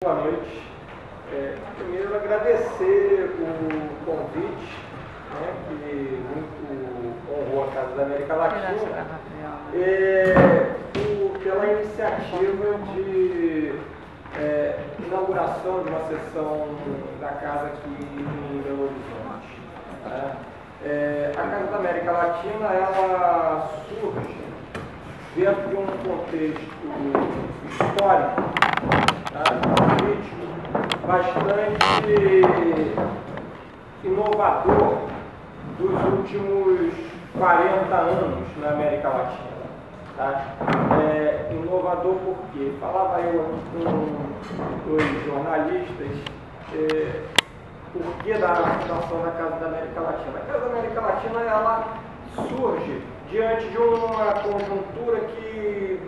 Boa noite. Primeiro, agradecer o convite, né, que muito honrou a Casa da América Latina, pela iniciativa de inauguração de uma sessão da Casa aqui em Belo Horizonte. A Casa da América Latina, ela surge dentro de um contexto histórico, político, bastante inovador dos últimos 40 anos na América Latina. Inovador porque falava eu com dois jornalistas por que da fundação da Casa da América Latina. A Casa da América Latina, ela surge diante de uma conjuntura que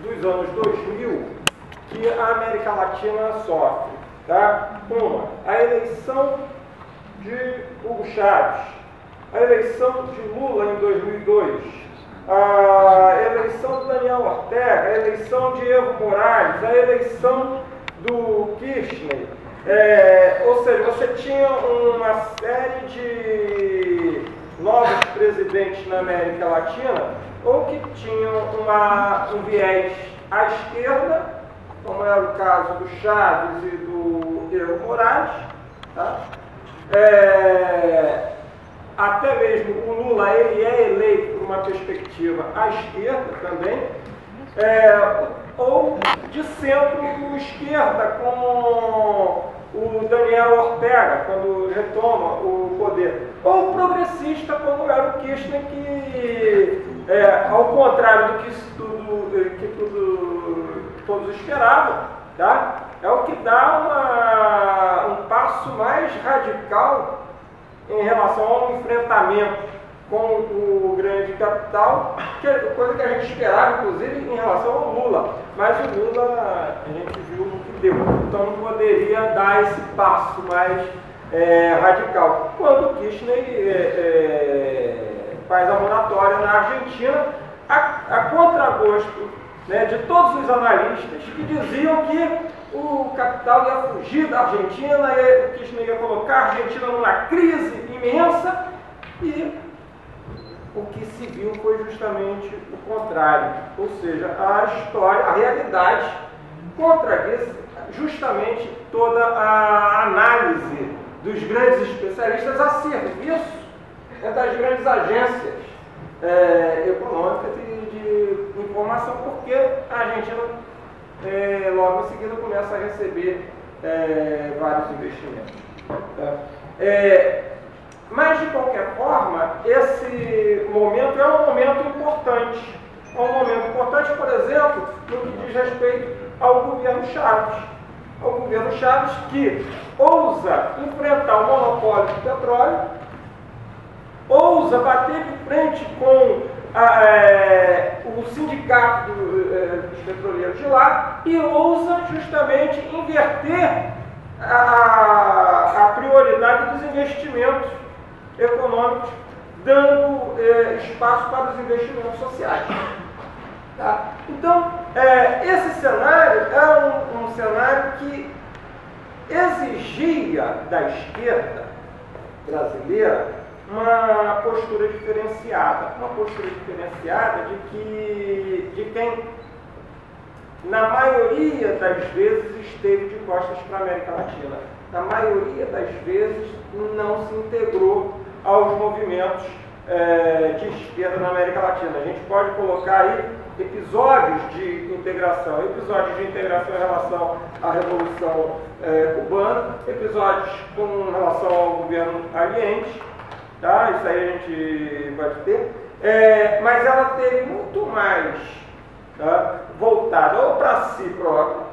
dos anos 2000 que a América Latina sofre. Uma, a eleição de Hugo Chávez, a eleição de Lula em 2002, a eleição de Daniel Ortega, a eleição de Evo Morales, a eleição do Kirchner. Ou seja, você tinha uma série de novos presidentes na América Latina, ou que tinham um viés à esquerda, como era o caso do Chávez e do Evo Morales, até mesmo o Lula, ele é eleito por uma perspectiva à esquerda também, ou de centro-esquerda, como o Daniel Ortega, quando retoma o poder, ou progressista, como era o Kirchner, que, ao contrário do que todos esperavam, é o que dá um passo mais radical em relação ao enfrentamento com o grande capital, coisa que a gente esperava, inclusive, em relação ao Lula. Mas o Lula, a gente viu no que deu. Então não poderia dar esse passo mais radical. Quando o Kirchner faz a moratória na Argentina, a contragosto, de todos os analistas que diziam que o capital ia fugir da Argentina, o Kirchner ia colocar a Argentina numa crise imensa, e o que se viu foi justamente o contrário. Ou seja, a história, a realidade contradiz justamente toda a análise dos grandes especialistas a serviço das grandes agências econômicas e de informação, porque a Argentina logo em seguida começa a receber vários investimentos. Mas, de qualquer forma, esse momento é um momento importante. É um momento importante, por exemplo, no que diz respeito ao governo Chávez. Ao governo Chávez que ousa enfrentar o monopólio do petróleo, ousa bater de frente com o sindicato dos petroleiros de lá e ousa justamente inverter a prioridade dos investimentos econômicos, dando espaço para os investimentos sociais. Então, esse cenário é um cenário que exigia da esquerda brasileira uma postura diferenciada de quem, na maioria das vezes, esteve de costas para a América Latina. Na maioria das vezes, não se integrou aos movimentos de esquerda na América Latina. A gente pode colocar aí episódios de integração em relação à Revolução Cubana, episódios com relação ao governo Allende, isso aí a gente pode ter, mas ela teve muito mais voltada ou para si própria,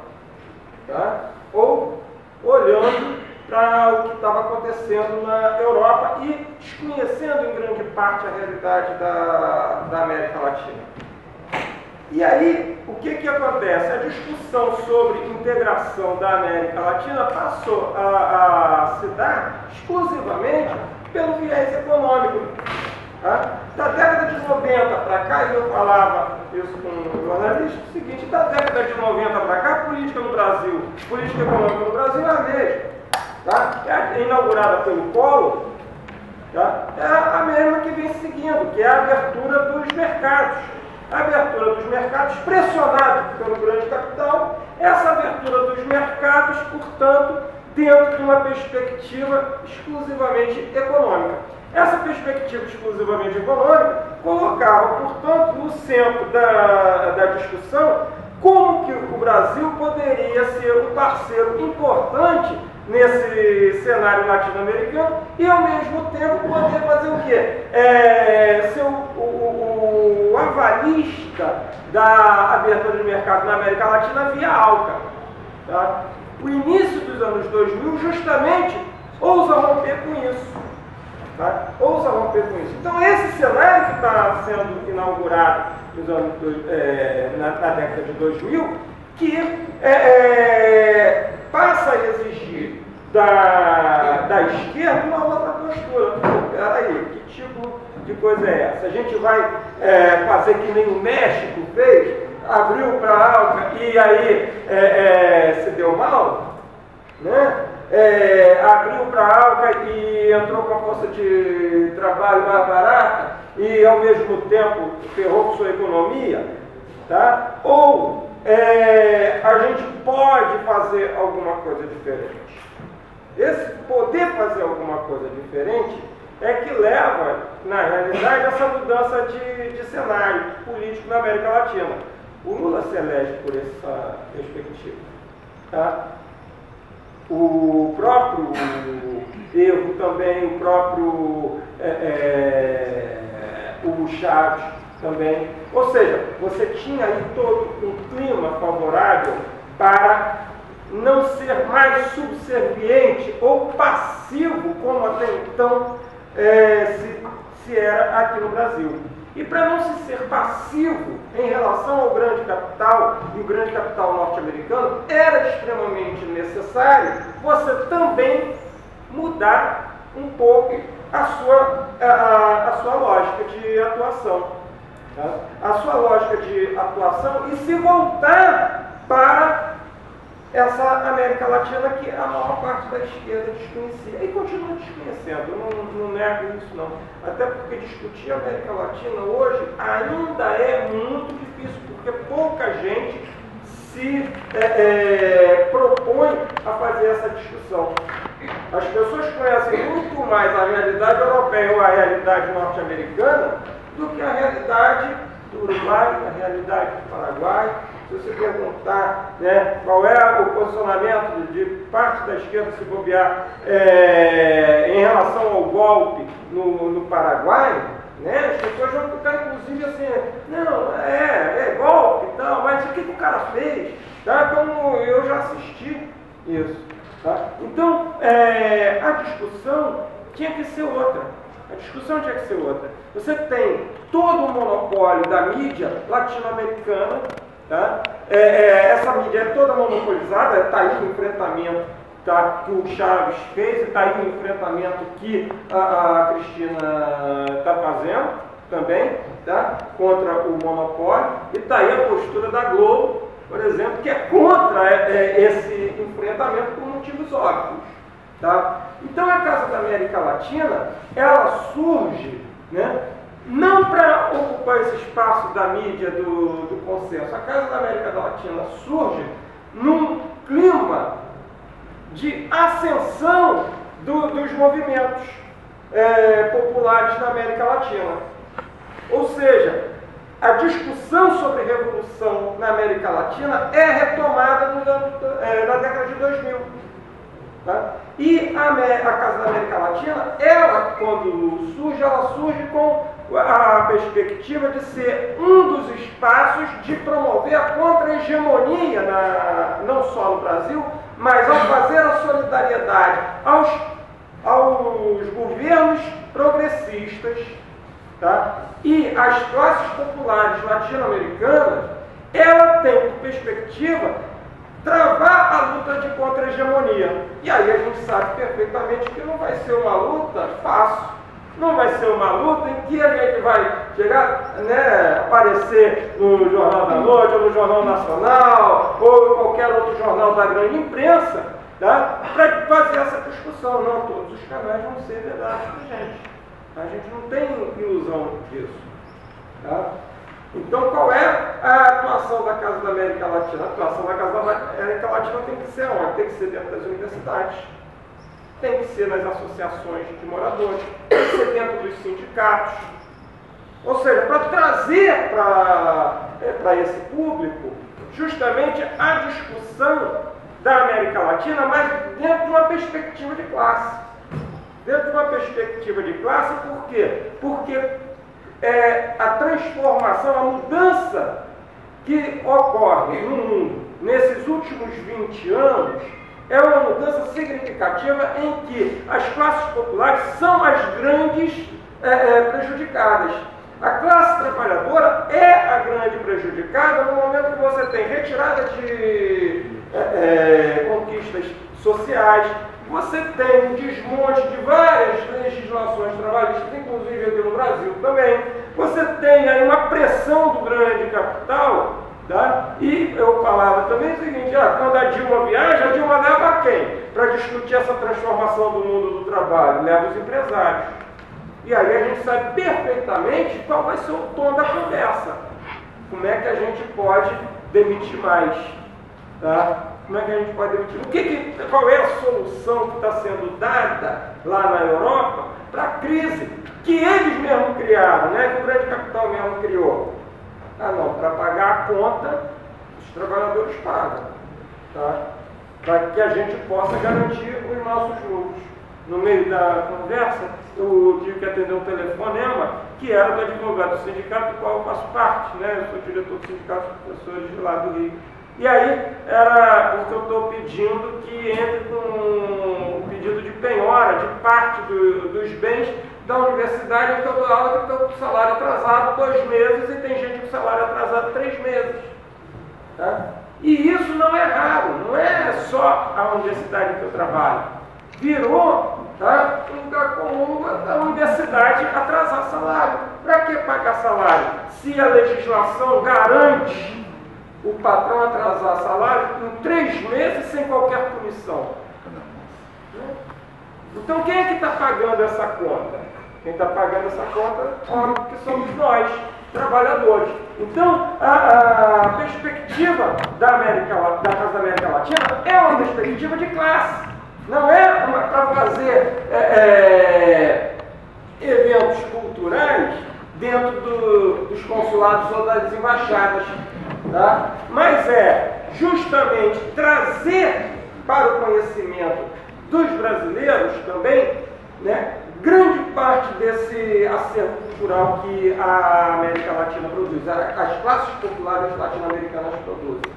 ou olhando para o que estava acontecendo na Europa e desconhecendo em grande parte a realidade da América Latina. E aí, o que acontece? A discussão sobre integração da América Latina passou a se dar exclusivamente pelo viés econômico. Tá? Da década de 90 para cá, e eu falava isso com um jornalista, o seguinte: da década de 90 para cá, a política no Brasil, política econômica no Brasil é a mesma. Tá? É inaugurada pelo Collor, tá? É a mesma que vem seguindo, que é a abertura dos mercados. A abertura dos mercados pressionado pelo grande capital, essa abertura dos mercados, portanto, dentro de uma perspectiva exclusivamente econômica. Essa perspectiva exclusivamente econômica colocava, portanto, no centro da discussão como que o Brasil poderia ser um parceiro importante nesse cenário latino-americano e, ao mesmo tempo, poder fazer o quê? Ser o avalista da abertura de mercado na América Latina via ALCA. Tá? O início dos anos 2000 justamente ousa romper com isso. Tá? Ousa romper com isso. Então, esse cenário que está sendo inaugurado nos anos, na década de 2000, que passa a exigir da esquerda uma outra postura. Peraí, que tipo de coisa é essa? A gente vai fazer que nem o México fez, abriu para a ALCA e aí se deu mal, né? Abriu para a ALCA e entrou com a força de trabalho mais barata e ao mesmo tempo ferrou com sua economia, tá? Ou a gente pode fazer alguma coisa diferente. Esse poder fazer alguma coisa diferente é que leva, na realidade, essa mudança de cenário político na América Latina. O Lula se elege por essa perspectiva. Tá? O próprio Evo também, o próprio Hugo Chávez também. Ou seja, você tinha aí todo um clima favorável para não ser mais subserviente ou passivo, como até então se era aqui no Brasil. E para não se ser passivo em relação ao grande capital, e o grande capital norte-americano, era extremamente necessário você também mudar um pouco a sua lógica de atuação. Tá? A sua lógica de atuação e se voltar para essa América Latina que a maior parte da esquerda desconhecia e continua desconhecendo, eu não nego isso não, até porque discutir a América Latina hoje ainda é muito difícil, porque pouca gente se propõe a fazer essa discussão. As pessoas conhecem muito mais a realidade europeia ou a realidade norte-americana do que a realidade do Uruguai, a realidade do Paraguai. Se você perguntar, né, qual é o posicionamento de parte da esquerda se bobear em relação ao golpe no Paraguai, né, as pessoas vão ficar inclusive assim, não, é golpe e tal, mas o que o cara fez? Tá? Como eu já assisti isso. Tá? Então, a discussão tinha que ser outra. A discussão tinha que ser outra. Você tem todo o monopólio da mídia latino-americana. Tá? Essa mídia é toda monopolizada, está aí o enfrentamento, tá, que o Chaves fez, está aí o enfrentamento que a Cristina está fazendo também, tá, contra o monopólio, e está aí a postura da Globo, por exemplo, que é contra esse enfrentamento por motivos óbvios. Tá? Então a Casa da América Latina, ela surge, né, não para ocupar esse espaço da mídia do consenso. A Casa da América Latina surge num clima de ascensão dos movimentos populares na América Latina. Ou seja, a discussão sobre revolução na América Latina é retomada na década de 2000. Tá? E a Casa da América Latina, ela, quando surge, ela surge com a perspectiva de ser um dos espaços de promover a contra-hegemonia, não só no Brasil, mas ao fazer a solidariedade aos governos progressistas, tá? E as classes populares latino-americanas, ela tem por perspectiva travar a luta de contra-hegemonia. E aí a gente sabe perfeitamente que não vai ser uma luta fácil. Não vai ser uma luta em que a gente vai chegar, né, aparecer no Jornal da Noite, ou no Jornal Nacional, ou em qualquer outro jornal da grande imprensa, tá? Para fazer essa discussão. Não, todos os canais vão ser vedados para a gente. A gente não tem ilusão disso. Tá? Então, qual é a atuação da Casa da América Latina? A atuação da Casa da América Latina tem que ser onde? Tem que ser dentro das universidades, tem que ser nas associações de moradores, tem que ser dentro dos sindicatos. Ou seja, para trazer para esse público justamente a discussão da América Latina, mas dentro de uma perspectiva de classe. Dentro de uma perspectiva de classe, por quê? Porque a transformação, a mudança que ocorre no mundo nesses últimos 20 anos é uma mudança significativa em que as classes populares são as grandes prejudicadas. A classe trabalhadora é a grande prejudicada no momento que você tem retirada de conquistas sociais, você tem um desmonte de várias legislações trabalhistas, inclusive aqui no Brasil também. Você tem aí uma pressão do grande capital, tá? E eu falava também o seguinte, quando a Dilma viaja, a Dilma leva quem? Para discutir essa transformação do mundo do trabalho? Leva os empresários. E aí a gente sabe perfeitamente qual vai ser o tom da conversa. Como é que a gente pode demitir mais? Tá? Como é que a gente pode demitir? Qual é a solução que está sendo dada lá na Europa para a crise que eles mesmos criaram, né? Que o grande capital mesmo criou? Não, para pagar a conta, os trabalhadores pagam. Tá? Para que a gente possa garantir os nossos lucros. No meio da conversa, eu tive que atender um telefonema que era do advogado do sindicato do qual eu faço parte, né? Eu sou diretor do sindicato dos professores de lá do Rio. E aí, era porque eu estou pedindo que entre com um pedido de penhora de parte dos bens da universidade em que eu dou aula, que estou com salário atrasado 2 meses e tem gente com salário atrasado 3 meses. Tá? E isso não é raro, não é só a universidade que eu trabalho. Virou, tá, um lugar comum da universidade atrasar salário. Para que pagar salário? Se a legislação garante o patrão atrasar salário em 3 meses sem qualquer punição. Então quem é que está pagando essa conta? Quem está pagando essa conta, óbvio que somos nós, trabalhadores. Então a perspectiva da Casa da América Latina é uma perspectiva de classe. Não é para fazer eventos culturais dentro dos consulados ou das embaixadas. Tá? Mas é justamente trazer para o conhecimento dos brasileiros também, né, grande parte desse acervo cultural que a América Latina produz, as classes populares latino-americanas produzem.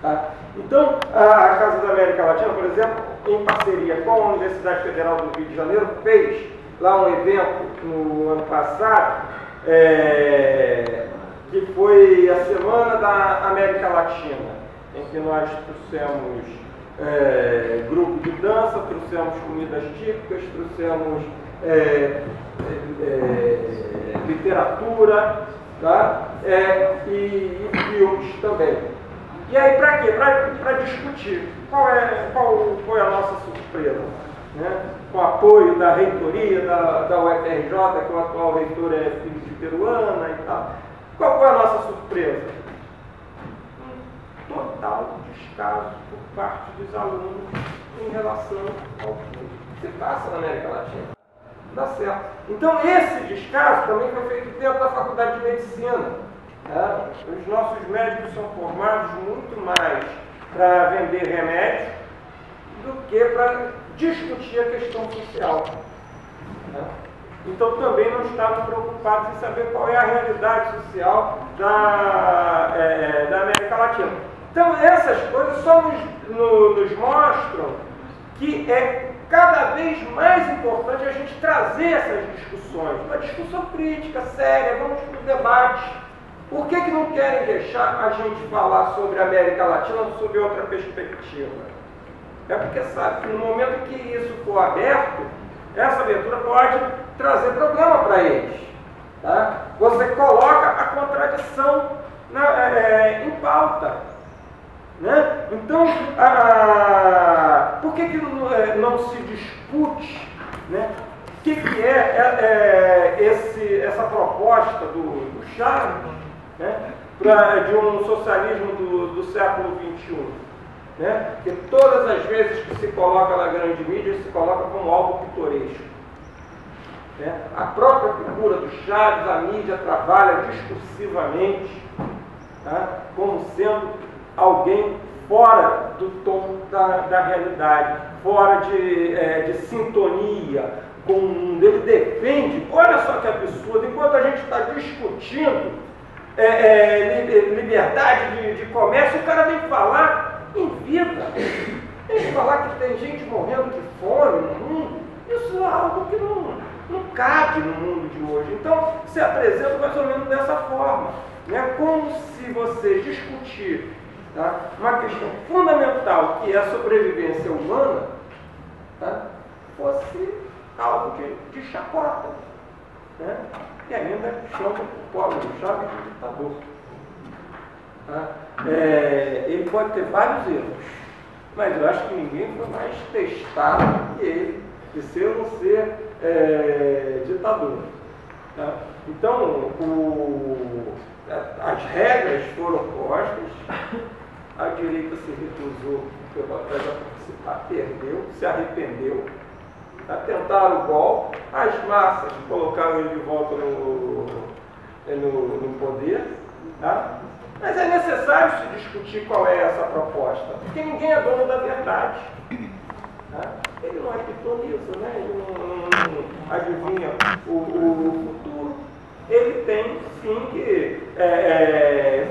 Tá? Então, a Casa da América Latina, por exemplo, em parceria com a Universidade Federal do Rio de Janeiro, fez lá um evento no ano passado, que foi a Semana da América Latina, em que nós trouxemos grupo de dança, trouxemos comidas típicas, trouxemos literatura, tá? E filmes também. E aí para quê? Para discutir qual foi a nossa surpresa, né? Com o apoio da reitoria da UFRJ, que o atual reitor é filho de peruana e tal. Qual foi a nossa surpresa? Um total descaso por parte dos alunos em relação ao que se passa na América Latina. Dá certo. Então esse descaso também foi feito dentro da Faculdade de Medicina. Os nossos médicos são formados muito mais para vender remédio do que para discutir a questão social. Então também não estavam preocupados em saber qual é a realidade social da América Latina. Então essas coisas só nos mostram que é cada vez mais importante a gente trazer essas discussões, uma discussão crítica, séria, vamos para o debate. Por que não querem deixar a gente falar sobre a América Latina sob outra perspectiva? É porque sabe que no momento que isso for aberto, essa abertura pode trazer problema para eles. Tá? Você coloca a contradição em pauta. Né? Então, por que não se discute, né, o que é essa proposta do Chaves, né, de um socialismo do século XXI? Né? Que todas as vezes que se coloca na grande mídia, se coloca como algo pitoresco. Né? A própria figura do Chaves, a mídia trabalha discursivamente, tá, como sendo alguém fora do tom da realidade, fora de sintonia com o mundo. Ele defende, olha só que absurdo, enquanto a gente está discutindo liberdade de comércio, o cara vem falar em vida, vem falar que tem gente morrendo de fome no mundo. Isso é algo que não cabe no mundo de hoje. Então, se apresenta mais ou menos dessa forma, né? Como se você discutir, tá, uma questão fundamental, que é a sobrevivência humana, tá, fosse algo de chacota, né? E ainda chama o pobre do Chaves de ditador. Tá? Ele pode ter vários erros, mas eu acho que ninguém foi mais testado que ele, de ser ou não ser ditador. Tá? Então, as regras foram postas, a direita se recusou a participar, perdeu, se arrependeu, tá? Tentaram o golpe, as massas colocaram ele de volta no poder, tá? Mas é necessário se discutir qual é essa proposta, porque ninguém é dono da verdade. Tá? Ele não é pitonizo, né? Ele não adivinha o futuro. Ele tem, sim, que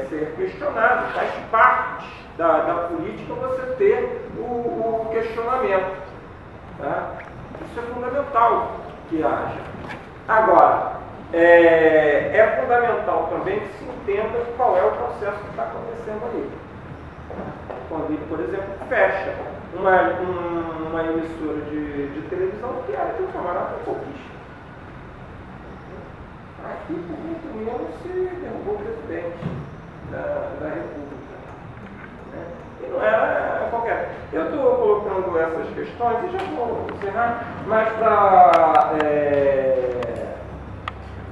ser questionado. Faz parte da política você ter o questionamento. Tá? Isso é fundamental que haja. Agora, é fundamental também que se entenda qual é o processo que está acontecendo ali. Quando ele, por exemplo, fecha uma emissora de televisão que era de um camarada populista. Aqui, por muito menos, se derrubou o presidente da República. Né? E não era qualquer. Eu estou colocando essas questões e já vou encerrar, mas para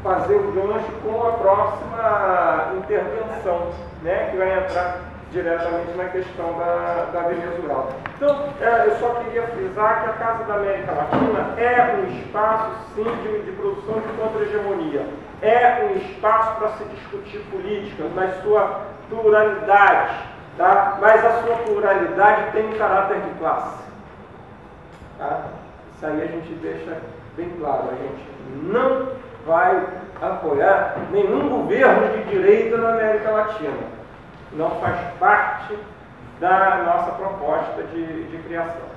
fazer o gancho com a próxima intervenção, né, que vai entrar diretamente na questão da Venezuela. Então, eu só queria frisar que a Casa da América Latina é um espaço, sim, de produção de contra-hegemonia. É um espaço para se discutir política na sua pluralidade, tá? Mas a sua pluralidade tem um caráter de classe. Tá? Isso aí a gente deixa bem claro. A gente não vai apoiar nenhum governo de direita na América Latina. Não faz parte da nossa proposta de criação.